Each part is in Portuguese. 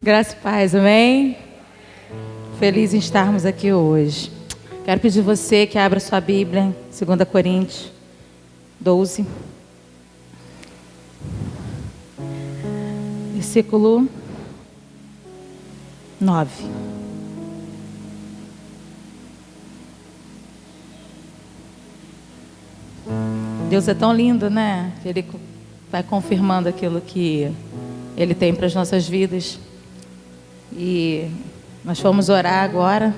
Graça e paz, amém? Feliz em estarmos aqui hoje. Quero pedir você que abra sua Bíblia em 2 Coríntios 12, versículo 9. Deus é tão lindo, né? Que Ele vai confirmando aquilo que Ele tem para as nossas vidas. E nós fomos orar agora.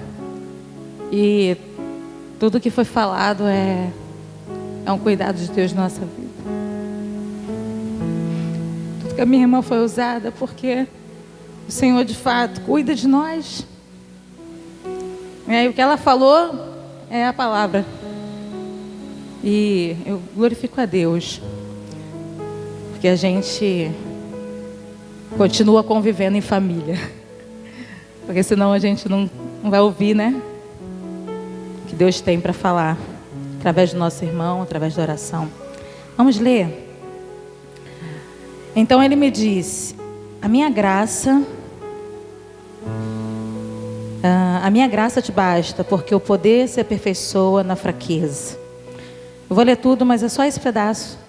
E tudo que foi falado é um cuidado de Deus na nossa vida. Tudo que a minha irmã foi usada porque o Senhor de fato cuida de nós. E o que ela falou é a palavra. E eu glorifico a Deus, porque a gente continua convivendo em família, porque senão a gente não vai ouvir, né? O que Deus tem para falar, através do nosso irmão, através da oração. Vamos ler. Então ele me disse: a minha graça te basta, porque o poder se aperfeiçoa na fraqueza. Eu vou ler tudo, mas é só esse pedaço.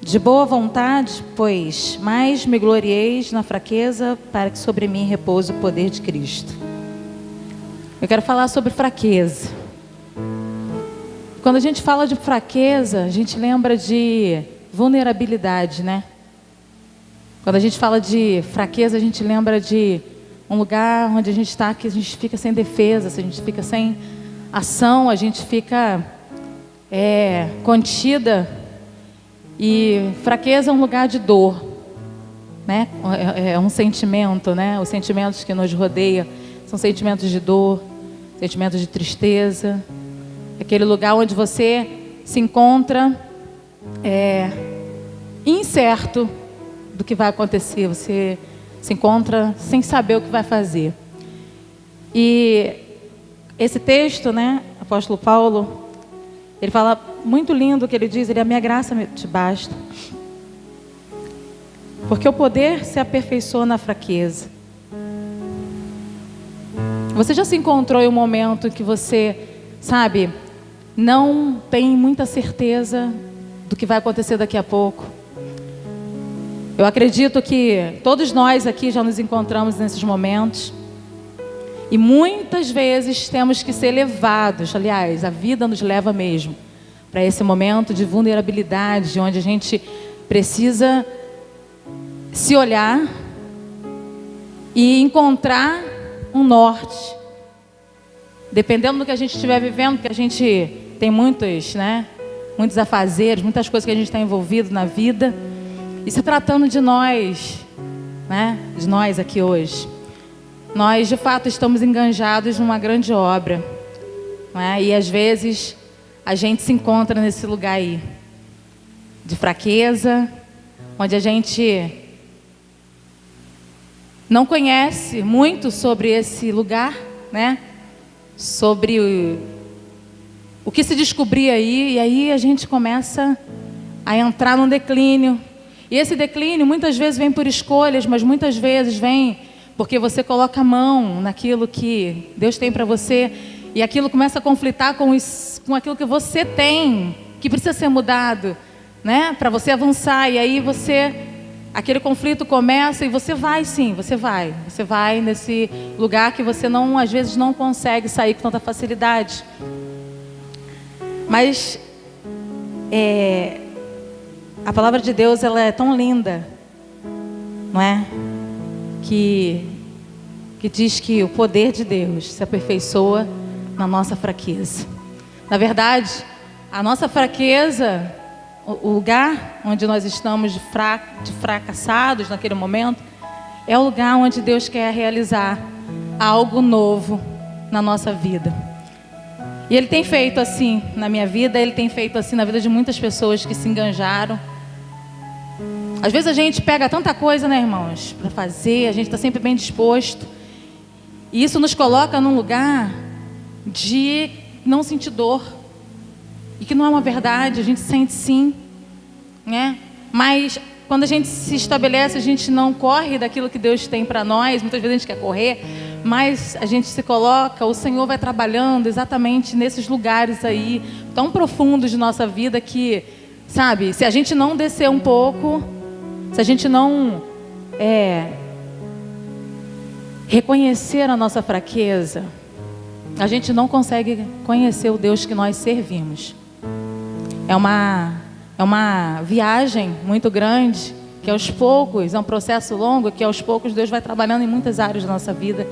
De boa vontade, pois, mais me glorieis na fraqueza, para que sobre mim repouse o poder de Cristo. Eu quero falar sobre fraqueza. Quando a gente fala de fraqueza, a gente lembra de vulnerabilidade, né? Quando a gente fala de fraqueza, a gente lembra de um lugar onde a gente está, que a gente fica sem defesa, a gente fica sem ação, a gente fica contida. E fraqueza é um lugar de dor, né? É um sentimento, né? Os sentimentos que nos rodeiam são sentimentos de dor, sentimentos de tristeza. Aquele lugar onde você se encontra incerto do que vai acontecer. Você se encontra sem saber o que vai fazer. E esse texto, né? Apóstolo Paulo, ele fala muito lindo o que ele diz. Ele: a minha graça te basta, porque o poder se aperfeiçoa na fraqueza. Você já se encontrou em um momento em que você, sabe, não tem muita certeza do que vai acontecer daqui a pouco? Eu acredito que todos nós aqui já nos encontramos nesses momentos. E muitas vezes temos que ser levados, aliás, a vida nos leva mesmo para esse momento de vulnerabilidade, onde a gente precisa se olhar e encontrar um norte. Dependendo do que a gente estiver vivendo, porque a gente tem muitos afazeres, muitas coisas que a gente está envolvido na vida. E se tratando de nós, né, de nós aqui hoje, nós de fato estamos enganjados numa grande obra, né? E às vezes a gente se encontra nesse lugar aí de fraqueza, onde a gente não conhece muito sobre esse lugar, né? Sobre o que se descobrir aí. E aí a gente começa a entrar num declínio. E esse declínio muitas vezes vem por escolhas, mas muitas vezes vem porque você coloca a mão naquilo que Deus tem para você, e aquilo começa a conflitar com aquilo que você tem, que precisa ser mudado, né? Para você avançar. E aí aquele conflito começa, e você vai sim, você vai nesse lugar que você às vezes não consegue sair com tanta facilidade. Mas a palavra de Deus, ela é tão linda, não é? Que diz que o poder de Deus se aperfeiçoa na nossa fraqueza. Na verdade, a nossa fraqueza, o lugar onde nós estamos de fracassados naquele momento, é o lugar onde Deus quer realizar algo novo na nossa vida. E Ele tem feito assim na minha vida, Ele tem feito assim na vida de muitas pessoas que se enganjaram. Às vezes a gente pega tanta coisa, né, irmãos, para fazer, a gente está sempre bem disposto. E isso nos coloca num lugar de não sentir dor. E que não é uma verdade, a gente sente sim, né? Mas quando a gente se estabelece, a gente não corre daquilo que Deus tem para nós. Muitas vezes a gente quer correr, mas a gente se coloca, o Senhor vai trabalhando exatamente nesses lugares aí, tão profundos de nossa vida que, sabe, se a gente não descer um pouco, se a gente não reconhecer a nossa fraqueza, a gente não consegue conhecer o Deus que nós servimos. É uma viagem muito grande, que aos poucos, é um processo longo, que aos poucos Deus vai trabalhando em muitas áreas da nossa vida.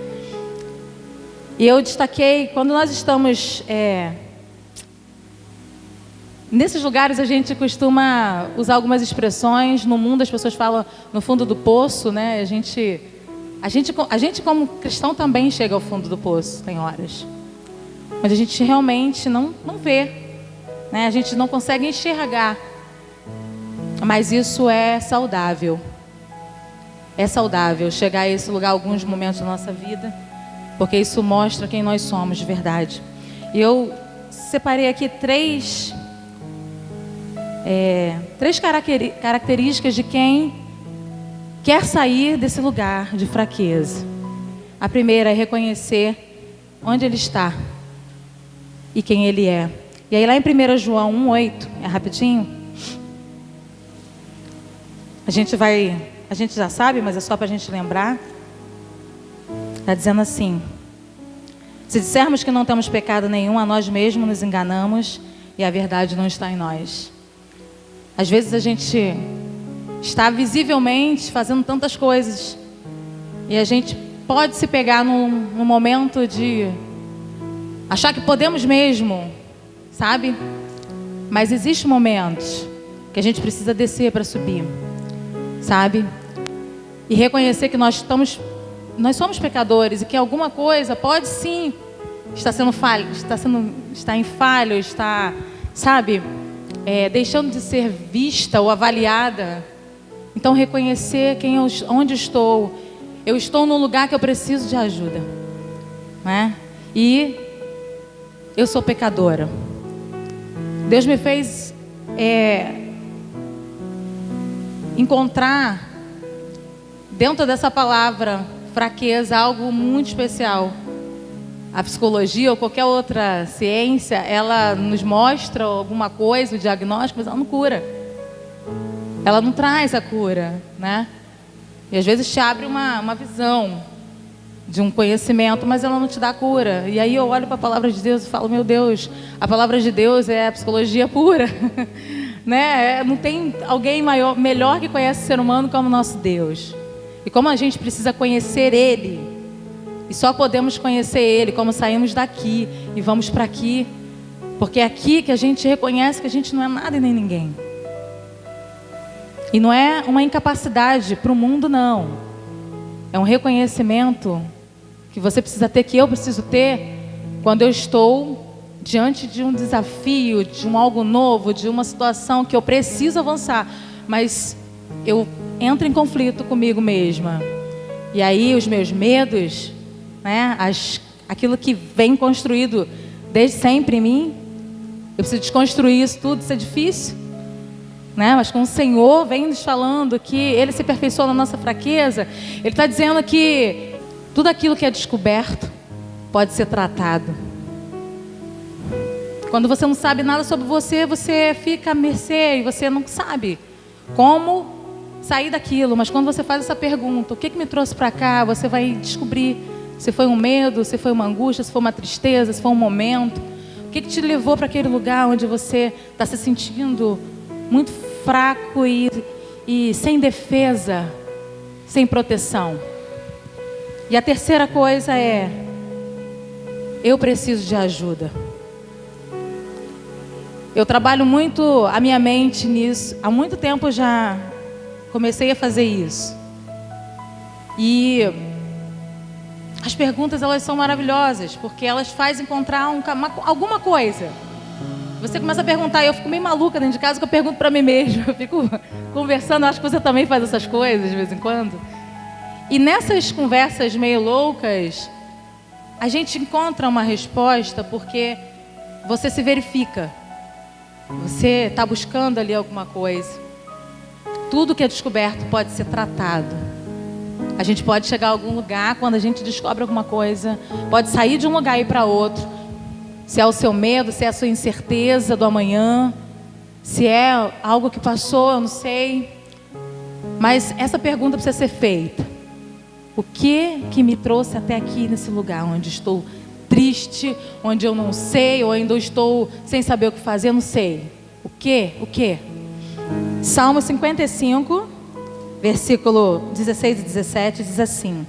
E eu destaquei, quando nós estamos nesses lugares, a gente costuma usar algumas expressões. No mundo as pessoas falam no fundo do poço, né? A gente como cristão também chega ao fundo do poço, tem horas. Mas a gente realmente não vê, né? A gente não consegue enxergar. Mas isso é saudável. É saudável chegar a esse lugar alguns momentos da nossa vida, porque isso mostra quem nós somos de verdade. E eu separei aqui três características de quem quer sair desse lugar de fraqueza. A primeira é reconhecer onde ele está e quem ele é. E aí lá em 1 João 1,8, é rapidinho. A gente já sabe, mas é só para a gente lembrar. Está dizendo assim: se dissermos que não temos pecado nenhum, a nós mesmos nos enganamos e a verdade não está em nós. Às vezes a gente está visivelmente fazendo tantas coisas e a gente pode se pegar num momento de achar que podemos mesmo, sabe? Mas existem momentos que a gente precisa descer para subir, sabe? E reconhecer que nós somos pecadores e que alguma coisa pode sim estar sendo falho, está em falho, está, sabe, deixando de ser vista ou avaliada. Então reconhecer onde estou. Eu estou num lugar que eu preciso de ajuda, né? E eu sou pecadora. Deus me fez encontrar dentro dessa palavra fraqueza algo muito especial. A psicologia ou qualquer outra ciência, ela nos mostra alguma coisa, o diagnóstico, mas ela não cura. Ela não traz a cura, né? E às vezes te abre uma visão de um conhecimento, mas ela não te dá cura. E aí eu olho para a palavra de Deus e falo: meu Deus, a palavra de Deus é a psicologia pura. Né? Não tem alguém melhor que conhece o ser humano como o nosso Deus. E como a gente precisa conhecer Ele, e só podemos conhecer Ele como saímos daqui e vamos para aqui, porque é aqui que a gente reconhece que a gente não é nada e nem ninguém. E não é uma incapacidade para o mundo, não. É um reconhecimento que você precisa ter, que eu preciso ter, quando eu estou diante de um desafio, de algo novo, de uma situação que eu preciso avançar, mas eu entro em conflito comigo mesma. E aí os meus medos, né, aquilo que vem construído desde sempre em mim, eu preciso desconstruir isso tudo. Isso é difícil, né? Mas com o Senhor vem nos falando que Ele se aperfeiçoa na nossa fraqueza. Ele está dizendo que tudo aquilo que é descoberto pode ser tratado. Quando você não sabe nada sobre você, você fica à mercê e você não sabe como sair daquilo. Mas quando você faz essa pergunta: o que me trouxe para cá? Você vai descobrir se foi um medo, se foi uma angústia, se foi uma tristeza, se foi um momento. O que te levou para aquele lugar onde você está se sentindo muito fraco e sem defesa, sem proteção? E a terceira coisa é: eu preciso de ajuda. Eu trabalho muito a minha mente nisso. Há muito tempo já comecei a fazer isso. E as perguntas, elas são maravilhosas, porque elas fazem encontrar alguma coisa. Você começa a perguntar, e eu fico meio maluca dentro de casa, que eu pergunto para mim mesma. Eu fico conversando, acho que você também faz essas coisas de vez em quando. E nessas conversas meio loucas, a gente encontra uma resposta, porque você se verifica. Você está buscando ali alguma coisa. tudo que é descoberto pode ser tratado. A gente pode chegar a algum lugar quando a gente descobre alguma coisa, pode sair de um lugar e ir para outro. Se é o seu medo, se é a sua incerteza do amanhã, se é algo que passou, eu não sei. Mas essa pergunta precisa ser feita. O que me trouxe até aqui nesse lugar onde estou triste, onde eu não sei, ou ainda estou sem saber o que fazer, eu não sei. O quê? Salmo 55, versículo 16 e 17 diz assim: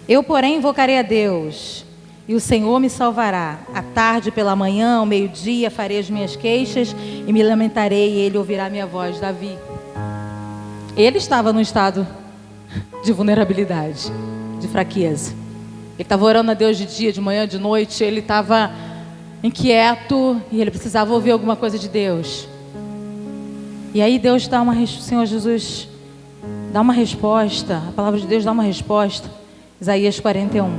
Eu, porém, invocarei a Deus, e o Senhor me salvará. À tarde, pela manhã, ao meio-dia, farei as minhas queixas e me lamentarei, e Ele ouvirá minha voz. Davi, ele estava num estado de vulnerabilidade, de fraqueza. Ele estava orando a Deus de dia, de manhã, de noite. Ele estava inquieto e ele precisava ouvir alguma coisa de Deus. E aí Deus dá o Senhor Jesus dá uma resposta. A palavra de Deus dá uma resposta. Isaías 41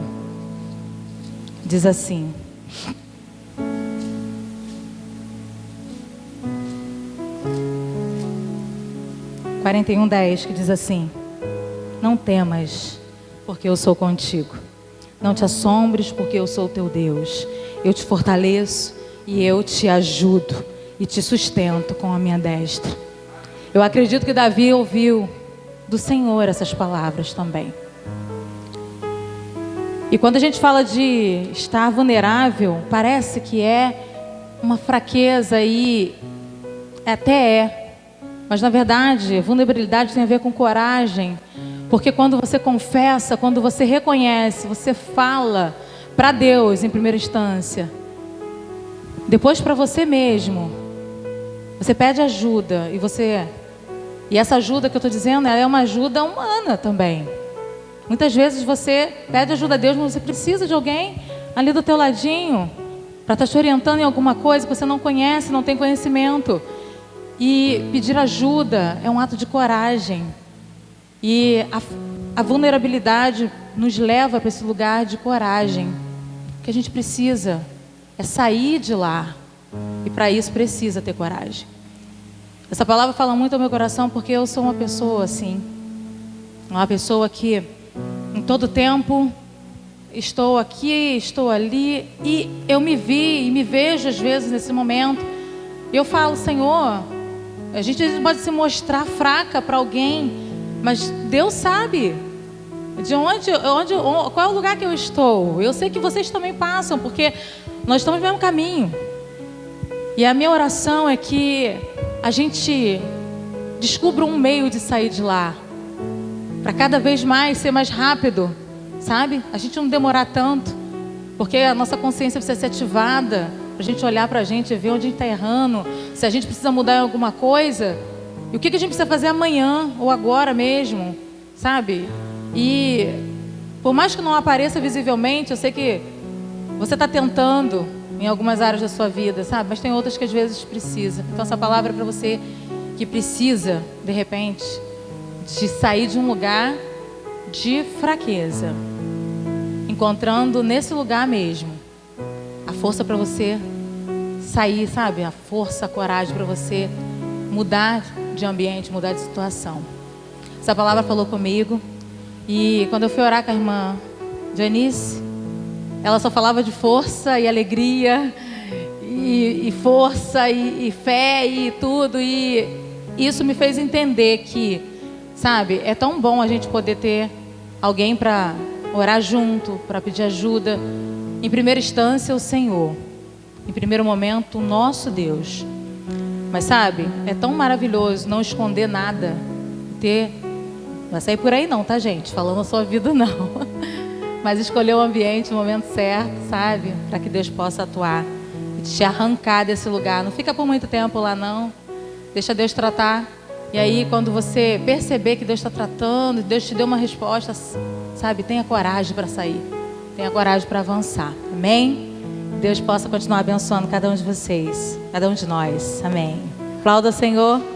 diz assim: (41, 10) que diz assim: Não temas, porque eu sou contigo. Não te assombres, porque eu sou teu Deus. Eu te fortaleço e eu te ajudo e te sustento com a minha destra. Eu acredito que Davi ouviu do Senhor essas palavras também. E quando a gente fala de estar vulnerável, parece que é uma fraqueza e até é. Mas na verdade, vulnerabilidade tem a ver com coragem. Porque quando você confessa, quando você reconhece, você fala para Deus em primeira instância, depois para você mesmo, você pede ajuda e essa ajuda que eu estou dizendo, ela é uma ajuda humana também. Muitas vezes você pede ajuda a Deus, mas você precisa de alguém ali do teu ladinho para estar te orientando em alguma coisa que você não conhece, não tem conhecimento. E pedir ajuda é um ato de coragem. E a vulnerabilidade nos leva para esse lugar de coragem. O que a gente precisa é sair de lá. E para isso precisa ter coragem. Essa palavra fala muito ao meu coração porque eu sou uma pessoa assim. Uma pessoa que em todo tempo estou aqui, estou ali. E eu me vi e me vejo às vezes nesse momento. E eu falo: Senhor, a gente pode se mostrar fraca para alguém, mas Deus sabe qual é o lugar que eu estou. Eu sei que vocês também passam, porque nós estamos no mesmo caminho. E a minha oração é que a gente descubra um meio de sair de lá, para cada vez mais ser mais rápido, sabe? A gente não demorar tanto, porque a nossa consciência precisa ser ativada, para a gente olhar para a gente e ver onde a gente está errando, se a gente precisa mudar em alguma coisa. E o que a gente precisa fazer amanhã ou agora mesmo, sabe? E por mais que não apareça visivelmente, eu sei que você está tentando em algumas áreas da sua vida, sabe? Mas tem outras que às vezes precisa. Então essa palavra é para você que precisa, de repente, de sair de um lugar de fraqueza, encontrando nesse lugar mesmo a força para você sair, sabe? A força, a coragem para você mudar de ambiente, mudar de situação. Essa palavra falou comigo. E quando eu fui orar com a irmã Janice, ela só falava de força e alegria e força e fé e tudo. E isso me fez entender que, sabe, é tão bom a gente poder ter alguém para orar junto, para pedir ajuda. Em primeira instância, o Senhor. Em primeiro momento, o nosso Deus. Mas sabe, é tão maravilhoso não esconder nada. Não vai sair por aí não, tá, gente? Falando a sua vida não. Mas escolher o ambiente, o momento certo, sabe? Para que Deus possa atuar e te arrancar desse lugar. Não fica por muito tempo lá não. Deixa Deus tratar. E aí quando você perceber que Deus está tratando, Deus te deu uma resposta, sabe? Tenha coragem para sair. Tenha coragem para avançar. Amém? Deus possa continuar abençoando cada um de vocês, cada um de nós. Amém. Aplauda o Senhor.